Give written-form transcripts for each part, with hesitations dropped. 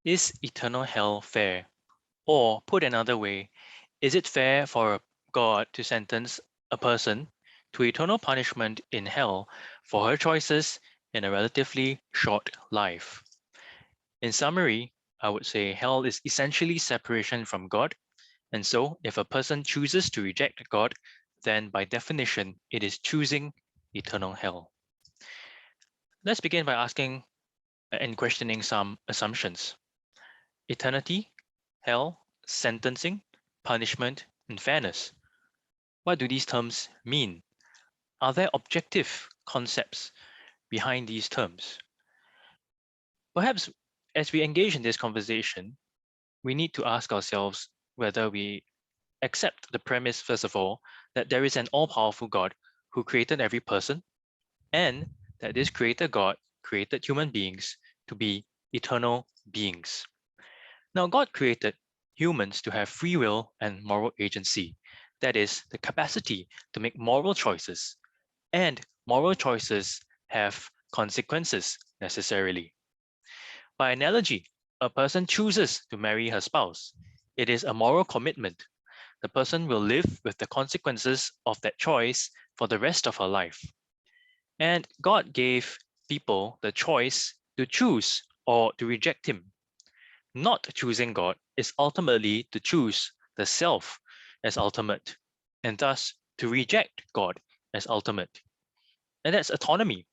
Is eternal hell fair? Or, put another way, is it fair for God to sentence a person to eternal punishment in hell for her choices in a relatively short life? In summary, I would say hell is essentially separation from God, and so if a person chooses to reject God, then by definition it is choosing eternal hell. Let's begin by asking and questioning some assumptions. Eternity, hell, sentencing, punishment, and fairness. What do these terms mean? Are there objective concepts behind these terms? Perhaps as we engage in this conversation, we need to ask ourselves whether we accept the premise, first of all, that there is an all powerful God who created every person, and that this creator God created human beings to be eternal beings. Now, God created humans to have free will and moral agency, that is, the capacity to make moral choices, and moral choices have consequences necessarily. By analogy, a person chooses to marry her spouse. It is a moral commitment. The person will live with the consequences of that choice for the rest of her life. And God gave people the choice to choose or to reject Him. Not choosing God is ultimately to choose the self as ultimate, and thus to reject God as ultimate. And that's autonomy,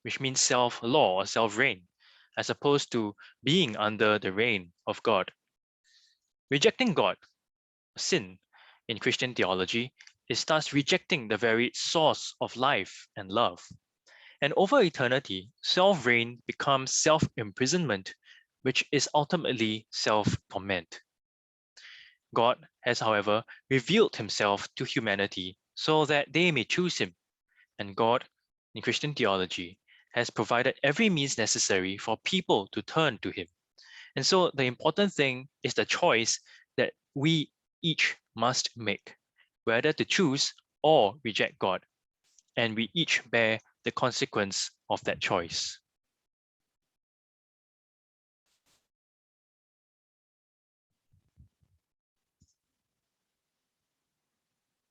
which means self law or self reign, as opposed to being under the reign of God. Rejecting God, sin, in Christian theology, is thus rejecting the very source of life and love. And over eternity, self reign becomes self imprisonment, which is ultimately self torment. God has, however, revealed himself to humanity so that they may choose him, and God, in Christian theology, has provided every means necessary for people to turn to him. And so the important thing is the choice that we each must make, whether to choose or reject God, and we each bear the consequence of that choice.